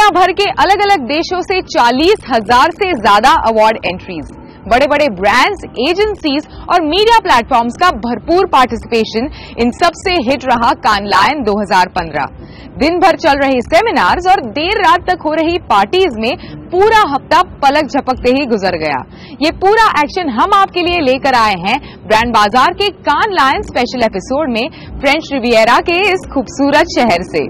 दुनिया भर के अलग अलग देशों से 40,000 से ज्यादा अवार्ड एंट्रीज, बड़े बड़े ब्रांड्स, एजेंसीज और मीडिया प्लेटफॉर्म्स का भरपूर पार्टिसिपेशन, इन सब से हिट रहा कान लायन 2015। दिन भर चल रहे सेमिनार्स और देर रात तक हो रही पार्टीज में पूरा हफ्ता पलक झपकते ही गुजर गया। ये पूरा एक्शन हम आपके लिए लेकर आए हैं ब्रांड बाजार के कान लायन स्पेशल एपिसोड में फ्रेंच रिवियरा के इस खूबसूरत शहर से।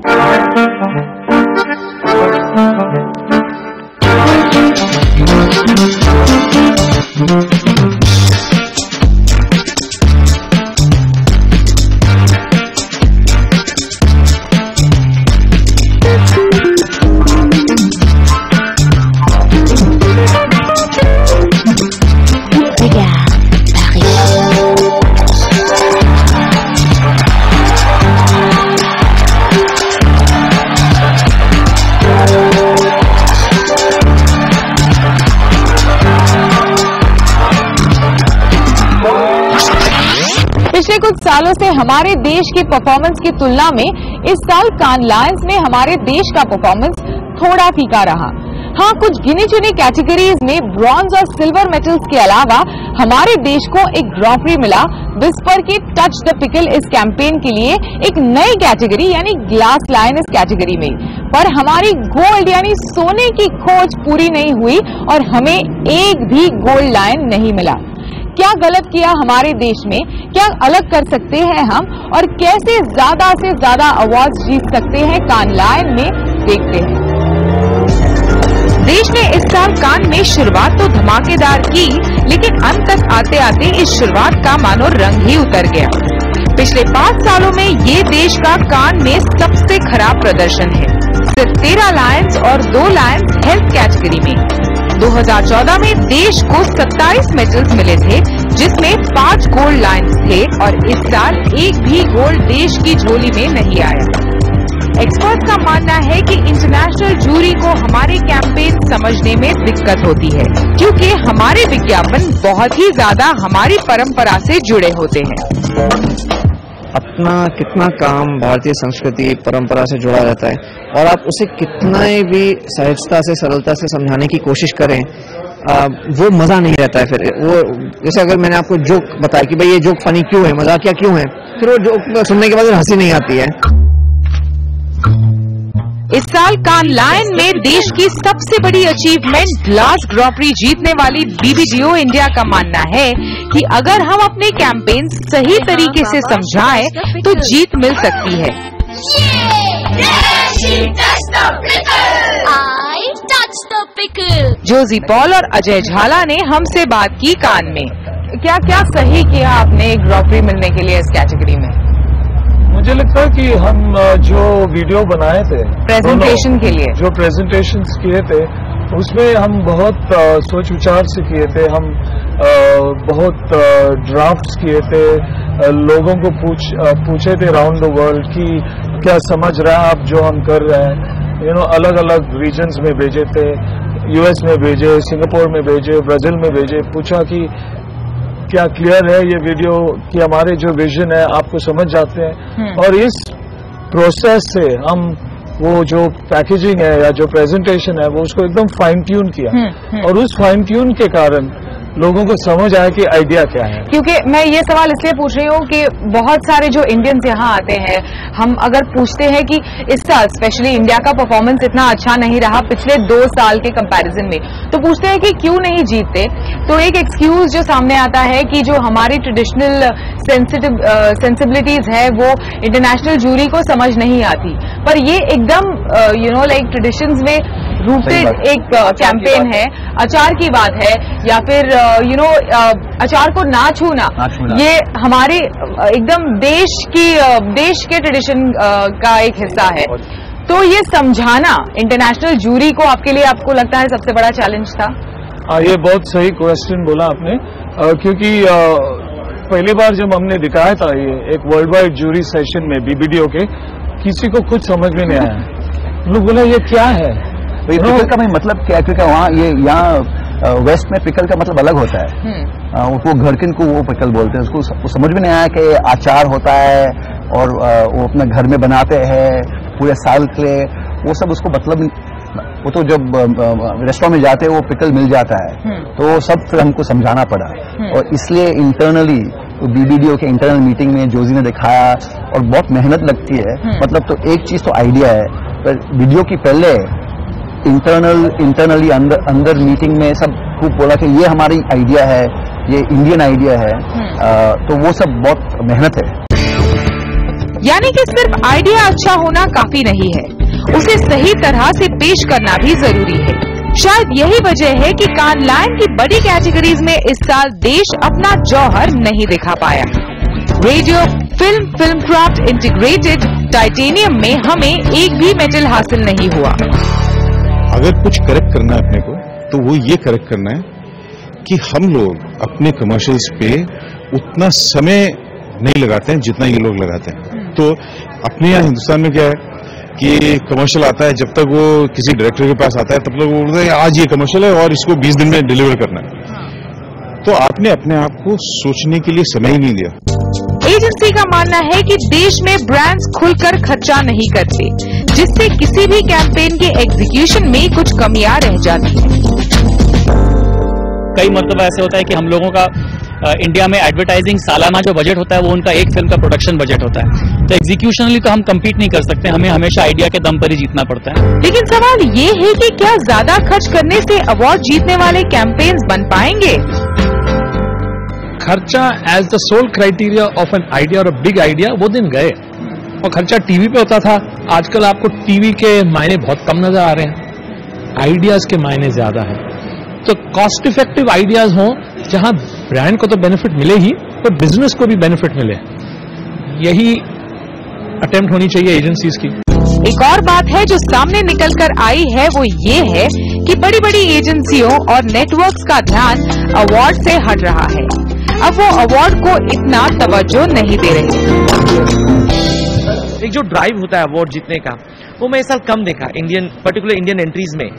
पिछले कुछ सालों से हमारे देश के परफॉर्मेंस की तुलना में इस साल कान लायंस में हमारे देश का परफॉर्मेंस थोड़ा फीका रहा। हाँ, कुछ गिनी चुनी कैटेगरीज में ब्रॉन्ज और सिल्वर मेडल्स के अलावा हमारे देश को एक ग्रां प्री मिला विस्पर के टच द पिकल इस कैंपेन के लिए एक नई कैटेगरी यानी ग्लास लायन इस कैटेगरी में। पर हमारी गोल्ड यानी सोने की खोज पूरी नहीं हुई और हमें एक भी गोल्ड लायन नहीं मिला। क्या गलत किया हमारे देश में, क्या अलग कर सकते हैं हम और कैसे ज्यादा से ज्यादा अवार्ड्स जीत सकते हैं कान लायन में, देखते हैं। देश ने इस साल कान में शुरुआत तो धमाकेदार की, लेकिन अंत तक आते आते इस शुरुआत का मानो रंग ही उतर गया। पिछले 5 सालों में ये देश का कान में सबसे खराब प्रदर्शन है। सिर्फ 13 लायंस और 2 लायंस हेल्थ कैटेगरी में। 2014 में देश को 27 मेडल्स मिले थे, जिसमें 5 गोल्ड लायंस थे और इस साल एक भी गोल्ड देश की झोली में नहीं आया। एक्सपर्ट्स का मानना है कि इंटरनेशनल जूरी को हमारे कैंपेन समझने में दिक्कत होती है, क्योंकि हमारे विज्ञापन बहुत ही ज्यादा हमारी परंपरा से जुड़े होते हैं। अपना कितना काम भारतीय संस्कृति परंपरा से जुड़ा रहता है और आप उसे कितना भी सहजता से, सरलता से समझाने की कोशिश करें, वो मजा नहीं रहता है। फिर वो जैसे अगर मैंने आपको जोक बताया कि भाई ये जोक फनी क्यों है, मजाकिया क्यों है, फिर वो जोक सुनने के बाद हंसी नहीं आती है। इस साल कान लायन में देश की सबसे बड़ी अचीवमेंट ग्लास ग्रां प्री जीतने वाली BBDO इंडिया का मानना है कि अगर हम अपने कैंपेन सही तरीके से समझाएं तो जीत मिल सकती है। जोजी पॉल और अजय झाला ने हमसे बात की कान में। क्या क्या सही किया आपने ग्रां प्री मिलने के लिए इस कैटेगरी में? मुझे लगता है कि हम जो वीडियो बनाए थे प्रेजेंटेशन के लिए, जो प्रेजेंटेशंस किए थे, उसमें हम बहुत सोच विचार से किए थे। हम बहुत ड्राफ्ट्स किए थे, लोगों को पूछे थे राउंड द वर्ल्ड कि क्या समझ रहा है आप जो हम कर रहे हैं। अलग अलग रीजन्स में भेजे थे, US में भेजे, सिंगापुर में भेजे, ब्राजील में भेजे, पूछा कि क्या क्लियर है ये वीडियो कि हमारे जो विजन है आपको समझ जाते हैं। और इस प्रोसेस से हम वो जो पैकेजिंग है या जो प्रेजेंटेशन है वो उसको एकदम फाइन ट्यून किया और उस फाइन ट्यून के कारण लोगों को समझ आया कि आइडिया क्या है। क्योंकि मैं ये सवाल इसलिए पूछ रही हूँ कि बहुत सारे जो इंडियंस यहाँ आते हैं, हम अगर पूछते हैं कि इस साल स्पेशली इंडिया का परफॉर्मेंस इतना अच्छा नहीं रहा पिछले 2 साल के कंपैरिजन में, तो पूछते हैं कि क्यों नहीं जीतते, तो एक एक्सक्यूज जो सामने आता है कि जो हमारी ट्रेडिशनल सेंसिबिलिटीज है वो इंटरनेशनल जूरी को समझ नहीं आती। पर ये एकदम लाइक ट्रेडिशंस में रूटेड एक कैंपेन है। अचार की बात है या फिर अचार को ना छूना, ये हमारे एकदम देश के ट्रेडिशन का एक हिस्सा है। तो ये समझाना इंटरनेशनल जूरी को आपके लिए, आपको लगता है सबसे बड़ा चैलेंज था? ये बहुत सही क्वेश्चन बोला आपने, क्योंकि पहली बार जब हमने दिखाया था ये एक वर्ल्ड वाइड जूरी सेशन में BBDO के, किसी को कुछ समझ में नहीं आया। लोग बोला ये क्या है, तो ये पिकल का मतलब क्या है? क्योंकि वहाँ यहाँ वेस्ट में पिकल का मतलब अलग होता है। वो घरकिन को वो पिकल बोलते हैं। उसको समझ में नहीं आया कि अचार होता है और वो अपने घर में बनाते हैं पूरे साल के लिए, वो सब उसको मतलब वो तो जब रेस्टोरेंट में जाते वो पिकल मिल जाता है, तो सब फिर हमको समझाना पड़ा। और इसलिए इंटरनली BBDO के इंटरनल मीटिंग में जोजी ने दिखाया, और बहुत मेहनत लगती है। मतलब तो एक चीज तो आइडिया है, पर वीडियो की पहले इंटरनली अंदर मीटिंग में सब खूब बोला कि ये हमारी आइडिया है, ये इंडियन आइडिया है। तो वो सब बहुत मेहनत है। यानी कि सिर्फ आइडिया अच्छा होना काफी नहीं है, उसे सही तरह से पेश करना भी जरूरी है। शायद यही वजह है कि कान लायन की बड़ी कैटेगरीज में इस साल देश अपना जौहर नहीं दिखा पाया। Radio, film craft, integrated, titanium में हमें एक भी मेडल हासिल नहीं हुआ। अगर कुछ करेक्ट करना है अपने को, तो वो ये करेक्ट करना है कि हम लोग अपने कमर्शियल्स पे उतना समय नहीं लगाते हैं जितना ये लोग लगाते हैं। तो अपने यहाँ हिंदुस्तान में क्या है कि कमर्शियल आता है, जब तक वो किसी डायरेक्टर के पास आता है तब तक वो बोलते हैं आज ये कमर्शियल है और इसको 20 दिन में डिलीवर करना है। तो आपने अपने आप को सोचने के लिए समय ही नहीं दिया। एजेंसी का मानना है कि देश में ब्रांड्स खुलकर खर्चा नहीं करते, जिससे किसी भी कैंपेन के एग्जीक्यूशन में कुछ कमियां रह जाती है। कई मरतबा ऐसे होता है कि हम लोगों का इंडिया में एडवर्टाइजिंग सालाना जो बजट होता है वो उनका एक फिल्म का प्रोडक्शन बजट होता है। तो एग्जीक्यूशनली तो हम कम्पीट नहीं कर सकते, हमें हमेशा आइडिया के दम पर ही जीतना पड़ता है। लेकिन सवाल ये है कि क्या ज्यादा खर्च करने से अवार्ड जीतने वाले कैंपेन्स बन पाएंगे? खर्चा as the sole criteria of an idea और बिग आइडिया वो दिन गए, और खर्चा टीवी पे होता था। आजकल आपको टीवी के मायने बहुत कम नजर आ रहे हैं, आइडियाज के मायने ज्यादा है। तो कॉस्ट इफेक्टिव आइडियाज हों जहां ब्रांड को तो बेनिफिट मिले ही, पर बिजनेस को भी बेनिफिट मिले, यही अटेम्प्ट होनी चाहिए एजेंसीज की। एक और बात है जो सामने निकल कर आई है, वो ये है कि बड़ी बड़ी एजेंसियों और नेटवर्क्स का ध्यान अवार्ड से हट रहा है। अब वो अवार्ड को इतना तवज्जो नहीं दे रहे। एक जो ड्राइव होता है अवार्ड जीतने का, वो मैं इस साल कम देखा। पर्टिकुलर इंडियन एंट्रीज में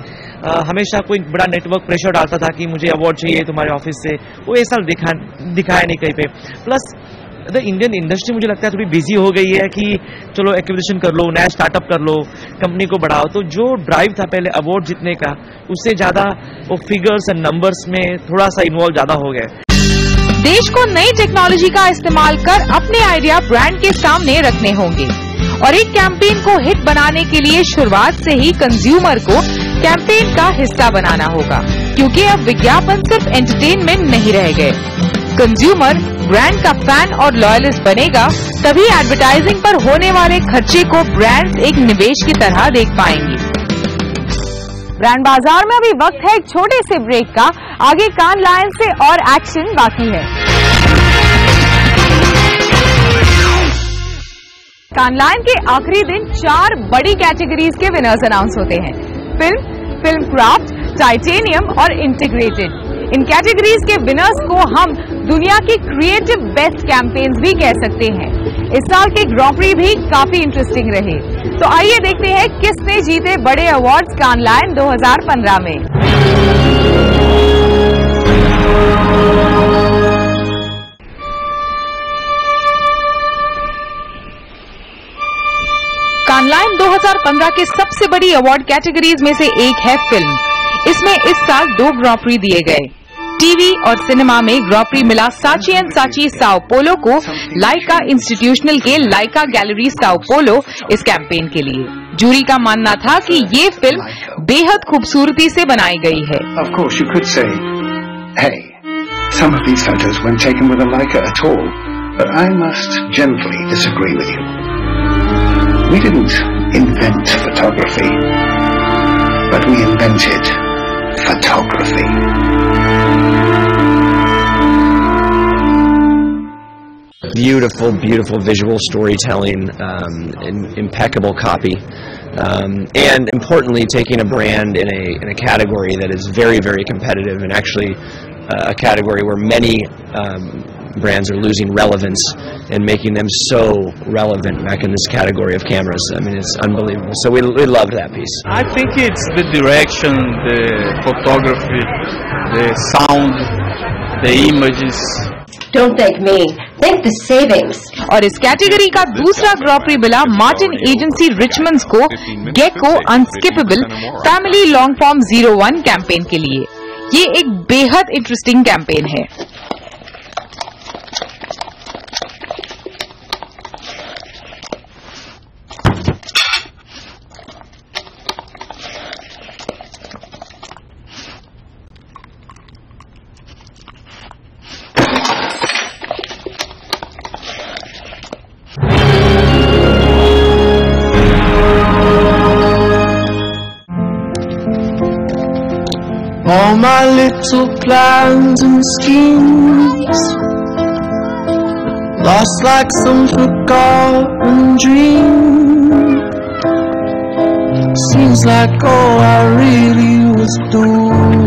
हमेशा कोई बड़ा नेटवर्क प्रेशर डालता था कि मुझे अवार्ड चाहिए तुम्हारे ऑफिस से, वो इस साल दिखाया नहीं कहीं पे। प्लस द इंडियन इंडस्ट्री मुझे लगता है थोड़ी बिजी हो गई है कि चलो एक्विजिशन कर लो, नया स्टार्टअप कर लो, कंपनी को बढ़ाओ। तो जो ड्राइव था पहले अवार्ड जीतने का, उससे ज्यादा वो फिगर्स एंड नंबर्स में थोड़ा सा इन्वॉल्व ज्यादा हो गया। देश को नई टेक्नोलॉजी का इस्तेमाल कर अपने आइडिया ब्रांड के सामने रखने होंगे, और एक कैंपेन को हिट बनाने के लिए शुरुआत से ही कंज्यूमर को कैंपेन का हिस्सा बनाना होगा, क्योंकि अब विज्ञापन सिर्फ एंटरटेनमेंट नहीं रह गए। कंज्यूमर ब्रांड का फैन और लॉयलिस्ट बनेगा, तभी एडवर्टाइजिंग पर होने वाले खर्चे को ब्रांड्स एक निवेश की तरह देख पाएंगे। ब्रांड बाजार में अभी वक्त है एक छोटे से ब्रेक का, आगे कान लायन से और एक्शन बाकी है। कान लायन के आखिरी दिन 4 बड़ी कैटेगरीज के विनर्स अनाउंस होते हैं, फिल्म क्राफ्ट, टाइटेनियम और इंटीग्रेटेड। इन कैटेगरीज के विनर्स को हम दुनिया की क्रिएटिव बेस्ट कैंपेन्स भी कह सकते हैं। इस साल के ग्रैंड प्री भी काफी इंटरेस्टिंग रहे, तो आइए देखते हैं किसने जीते बड़े अवार्ड्स कान लायन 2015 में। कान लायन 2015 के सबसे बड़ी अवार्ड कैटेगरीज में से एक है फिल्म। इसमें इस साल 2 ग्रैंड प्री दिए गए। टीवी और सिनेमा में ग्रैंड प्री मिला साची एंड साची साओ पोलो को, लाइका इंस्टीट्यूशनल के लाइका गैलरी साओ पोलो इस कैंपेन के लिए। जूरी का मानना था कि ये फिल्म बेहद खूबसूरती से बनाई गई है। Of course you could say, hey, some of these photos weren't taken with a Leica at all, but I must gently disagree with you. We didn't invent photography, but we invented photography. Beautiful, beautiful visual storytelling, impeccable copy, and importantly, taking a brand in a category that is very, very competitive, and actually a category where many brands are losing relevance and making them so relevant back in this category of cameras. I mean, it's unbelievable. So we loved that piece. I think it's the direction, the photography, the sound, the images. Don't thank me. Thank the savings. और इस category का दूसरा ग्रॉपरी मिला Martin agency Richmond's को Geico unskippable family long form 01 campaign के लिए। ये एक बेहद इंटरेस्टिंग कैंपेन है। All my little plans and schemes lost like some forgotten dream. Seems like all I really was doing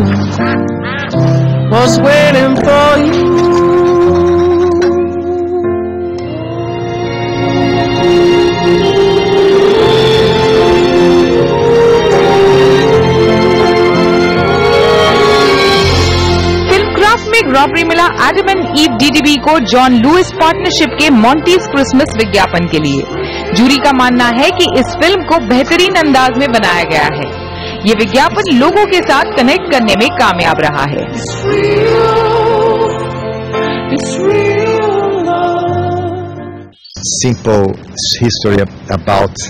was waiting for you. ग्रॉपरी मिला Adam and ewe DDB को John Lewis partnership के मॉन्टीज Christmas विज्ञापन के लिए। Jury का मानना है कि इस फिल्म को बेहतरीन अंदाज में बनाया गया है। ये विज्ञापन लोगों के साथ कनेक्ट करने में कामयाब रहा है। Simple history about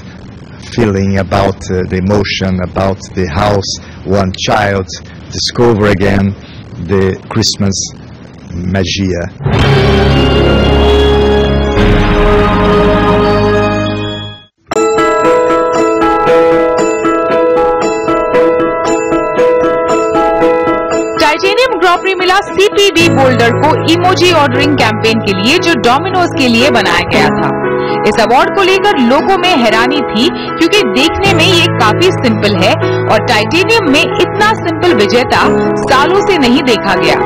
feeling, about the emotion, about the house, one child discover again the Christmas magia. Titanium ग्रॉपरी मिला सीपीबी बोल्डर को इमोजी ऑर्डरिंग कैंपेन के लिए जो डोमिनोज के लिए बनाया गया था। इस अवार्ड को लेकर लोगों में हैरानी थी क्योंकि देखने में ये काफी सिंपल है और टाइटेनियम में इतना सिंपल विजेता सालों से नहीं देखा गया।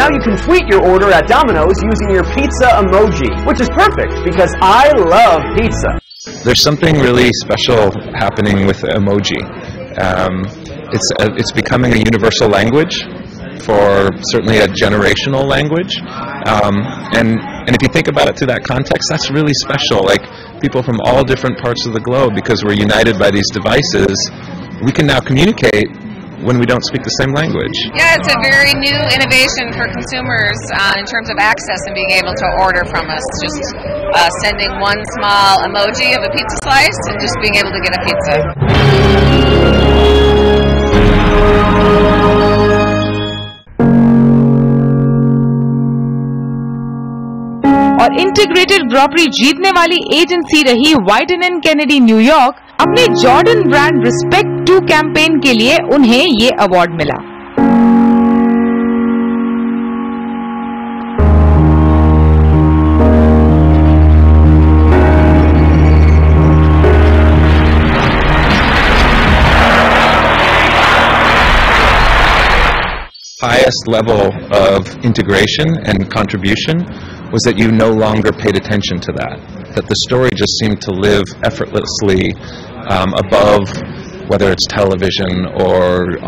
Now you can tweet your order at Domino's using your pizza emoji, which is perfect because I love pizza. There's something really special happening with emoji. It's becoming a universal language, for certainly a generational language, and if you think about it through that context, that's really special. Like people from all different parts of the globe, because we're united by these devices, we can now communicate when we don't speak the same language. Yeah, it's a very new innovation for consumers in terms of access and being able to order from us. Just sending one small emoji of a pizza slice and just being able to get a pizza. और integrated grand prix जीतने वाली agency रही Wieden and Kennedy New York. अपने Jordan brand respect to campaign के लिए उन्हें ये award मिला। Highest level of integration and contribution was that you no longer paid attention to that the story just seemed to live effortlessly above whether it's television or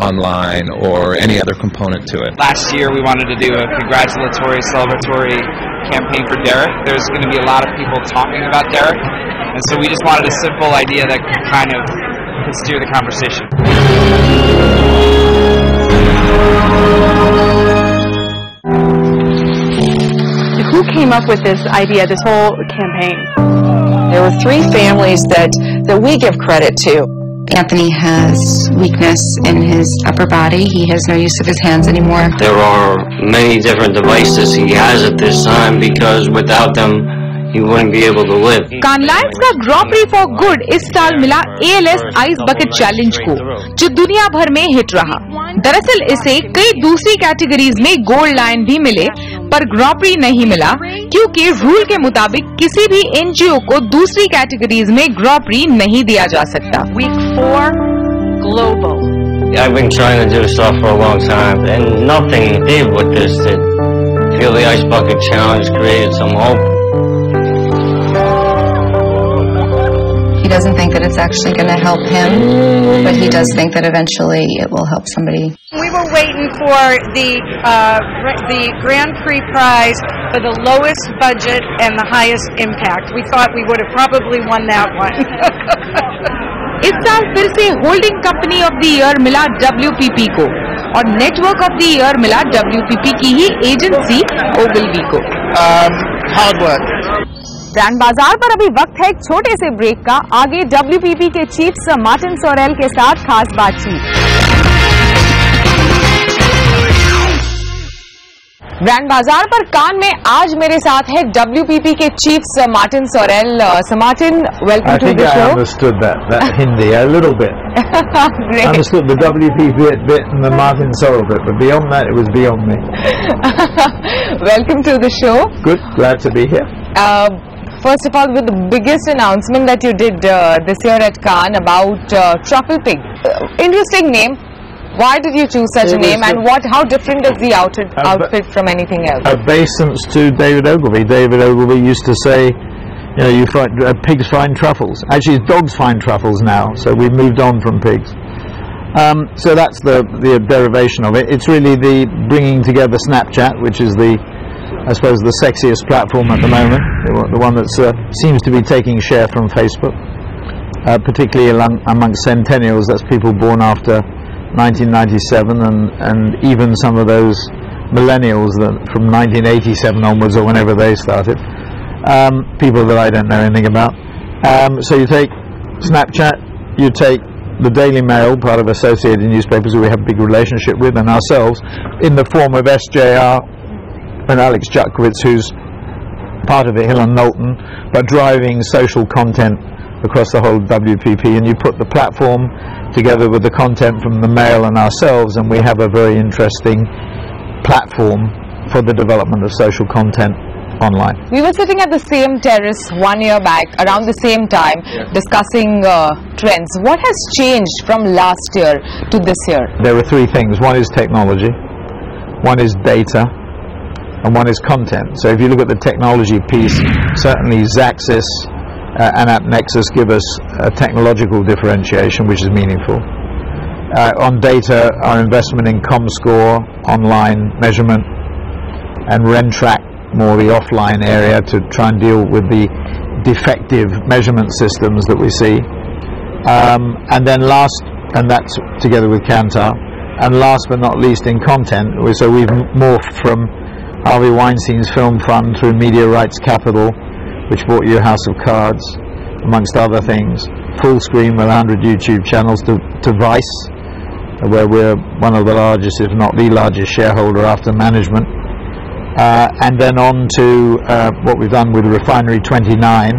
online or any other component to it. Last year we wanted to do a congratulatory, celebratory campaign for Derek. There's going to be a lot of people talking about Derek, and so we just wanted a simple idea that could steer the conversation. Who came up with this idea, this whole campaign? There were three families that we give credit to. Anthony has weakness in his upper body. He has no use of his hands anymore. There are many different devices he has at this time because without them he wouldn't be able to live. Cannes Lions का grand prix for good इस साल मिला ALS ice bucket challenge को, जो दुनिया भर में hit रहा। दरअसल इसे कई दूसरी कैटेगरीज में गोल्ड लायन भी मिले, पर ग्रॉपरी नहीं मिला क्योंकि रूल के मुताबिक किसी भी NGO को दूसरी कैटेगरीज में ग्रॉपरी नहीं दिया जा सकता। Week 4 global. I've been trying to do stuff for a long time, and nothing did with this. I feel the ice bucket challenge created some hope. He doesn't think that it's actually going to help him, but he does think that eventually it will help somebody. We were waiting for the Grand Prix prize for the lowest budget and the highest impact. We thought we would have probably won that one. इस साल फिर से holding company of the year मिला WPP को और network of the year मिला WPP की ही agency ओगलवी को। Hard work. ब्रांड बाजार पर अभी वक्त है एक छोटे से ब्रेक का। आगे WPP के चीफ सर मार्टिन सोरेल के साथ खास बातचीत। ब्रांड बाजार पर कान में आज मेरे साथ है WPP के chief sir Martin Sorrell. Sir Martin, welcome to the show. I understood that Hindi a little bit. Great. I understood the WPP bit and the Martin Sorrell bit, but beyond that, it was beyond me. Welcome to the show. Good, glad to be here. First of all, with the biggest announcement that you did this year at Cannes about Truffle Pig. Interesting name. Why did you choose such a name, and how different is the outfit from anything else? Obeisance to David Ogilvy. David Ogilvy used to say, you know, pigs find truffles. Actually, dogs find truffles now, so we've moved on from pigs. So that's the derivation of it. It's really the bringing together Snapchat, which is I suppose the sexiest platform at the moment, the one that seems to be taking share from Facebook, particularly amongst centennials. That's people born after 1997 and even some of those millennials that from 1987 onwards or whenever they started, people that I don't know anything about. So you take Snapchat, you take the Daily Mail, part of Associated Newspapers who we have a big relationship with, and ourselves in the form of SJR and Alex Jutkowitz, who's part of it, Hill and Knowlton, but driving social content across the whole WPP, and you put the platform together with the content from the Mail and ourselves, and we have a very interesting platform for the development of social content online. We were sitting at the same terrace 1 year back, around the same time, discussing trends. What has changed from last year to this year? There are three things. One is technology, one is data, and one is content. So if you look at the technology piece, certainly Xaxis and AppNexus give us a technological differentiation which is meaningful. On data, our investment in ComScore, online measurement, and RenTrack, more the offline area to try and deal with the defective measurement systems that we see. And then and that's together with Kantar, and last but not least in content, so we've morphed from Harvey Weinstein's film fund through Media Rights Capital, which bought you House of Cards, amongst other things, full screen with 100 YouTube channels, to Vice, where we're one of the largest, if not the largest shareholder after management, and then on to what we've done with Refinery 29,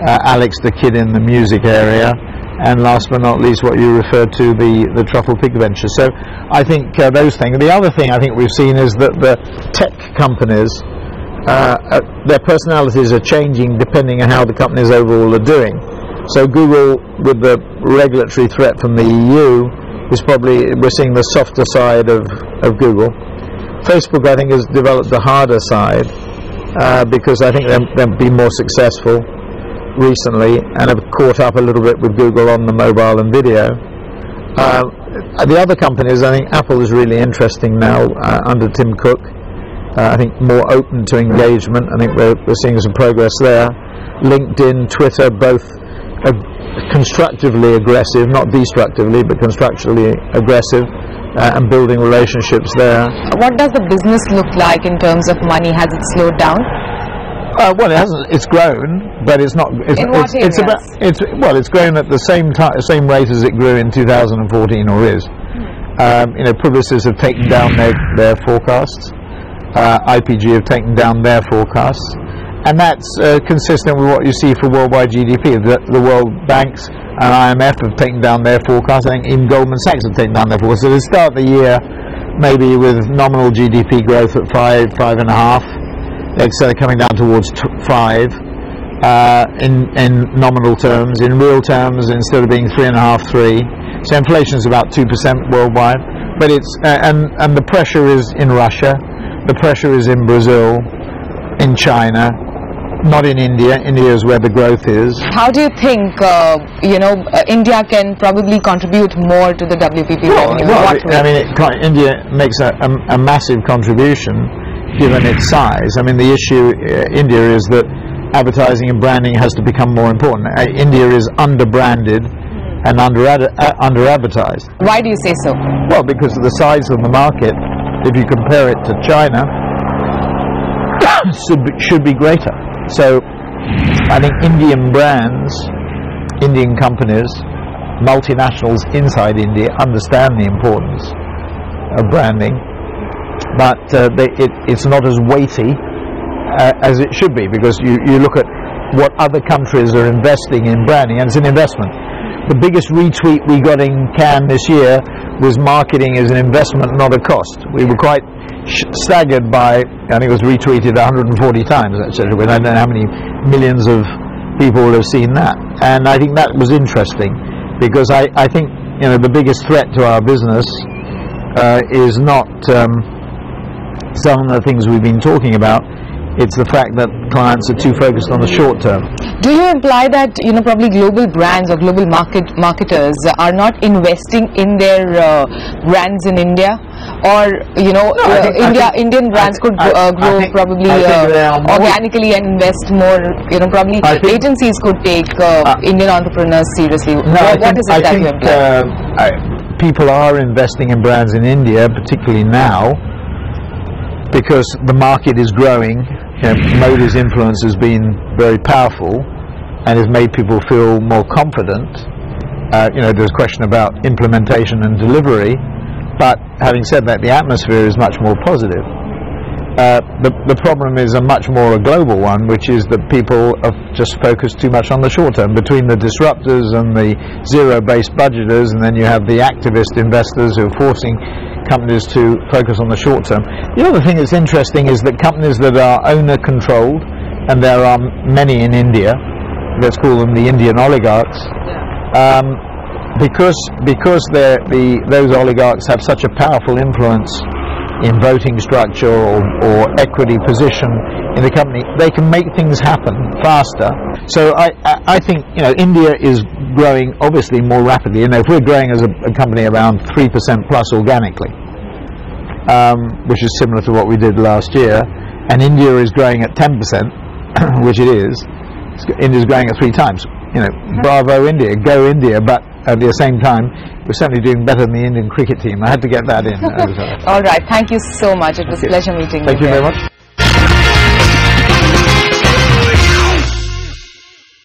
Alex the Kid in the music area, and last but not least what you referred to, the Truffle Pig venture. So I think those things. The other thing I think we've seen is that the tech companies, their personalities are changing depending on how the companies overall are doing. So Google, with the regulatory threat from the EU, is probably, we're seeing the softer side of Google. Facebook, I think, has developed the harder side because I think they've been more successful recently and have caught up a little bit with Google on the mobile and video. The other companies, I think Apple is really interesting now under Tim Cook. I think more open to engagement. I think we're seeing some progress there. LinkedIn, Twitter, both constructively aggressive, not destructively, but constructively aggressive, and building relationships there. What does the business look like in terms of money? Has it slowed down? Well, it hasn't. It's grown, but it's not. It's grown at the same rate as it grew in 2014, or is. Publicists have taken down their forecasts. IPG have taken down their forecasts, and that's consistent with what you see for worldwide GDP. The World Banks and IMF have taken down their forecasts. I think even Goldman Sachs have taken down their forecasts. So they start the year maybe with nominal GDP growth at 5.5. They're coming down towards 5 in nominal terms. In real terms, instead of being 3.5, 3. So inflation is about 2% worldwide. But it's and the pressure is in Russia. The pressure is in Brazil, in China, not in India. India is where the growth is. How do you think, India can probably contribute more to the WPP revenue? India makes a massive contribution given its size. I mean, the issue India is that advertising and branding has to become more important. India is under-branded and under-advertised. Why do you say so? Well, because of the size of the market, if you compare it to China, should be greater. So I think Indian brands, Indian companies, multinationals inside India understand the importance of branding, but it's not as weighty as it should be, because you look at what other countries are investing in branding, and it's an investment. The biggest retweet we got in Cannes this year was marketing as an investment, not a cost. We were quite staggered by, I think it was retweeted 140 times, etc. I don't know how many millions of people will have seen that. And I think that was interesting, because I think, you know, the biggest threat to our business is not some of the things we've been talking about. It's the fact that clients are too focused on the short term. Do you imply that, you know, probably global brands or global marketers are not investing in their brands in India? Or, you know, Indian brands could grow probably organically and invest more, you know, probably agencies could take Indian entrepreneurs seriously. What is it that you imply? People are investing in brands in India, particularly now, because the market is growing. You know, Modi's influence has been very powerful and has made people feel more confident. You know, there's a question about implementation and delivery, but having said that, the atmosphere is much more positive. The problem is a much more a global one, which is that people have just focused too much on the short term, between the disruptors and the zero-based budgeters, and then you have the activist investors who are forcing companies to focus on the short term. The other thing that's interesting is that companies that are owner-controlled, and there are many in India, let's call them the Indian oligarchs, because those oligarchs have such a powerful influence in voting structure or equity position in the company, they can make things happen faster. So I think, you know, India is growing obviously more rapidly. You know, if we're growing as a company around 3% plus organically, which is similar to what we did last year, and India is growing at 10%, which it is, India's growing at 3 times. You know, bravo India, go India, but at the same time, we're certainly doing better than the Indian cricket team. I had to get that in. All right, thank you so much. It was a pleasure meeting you. Thank you very much.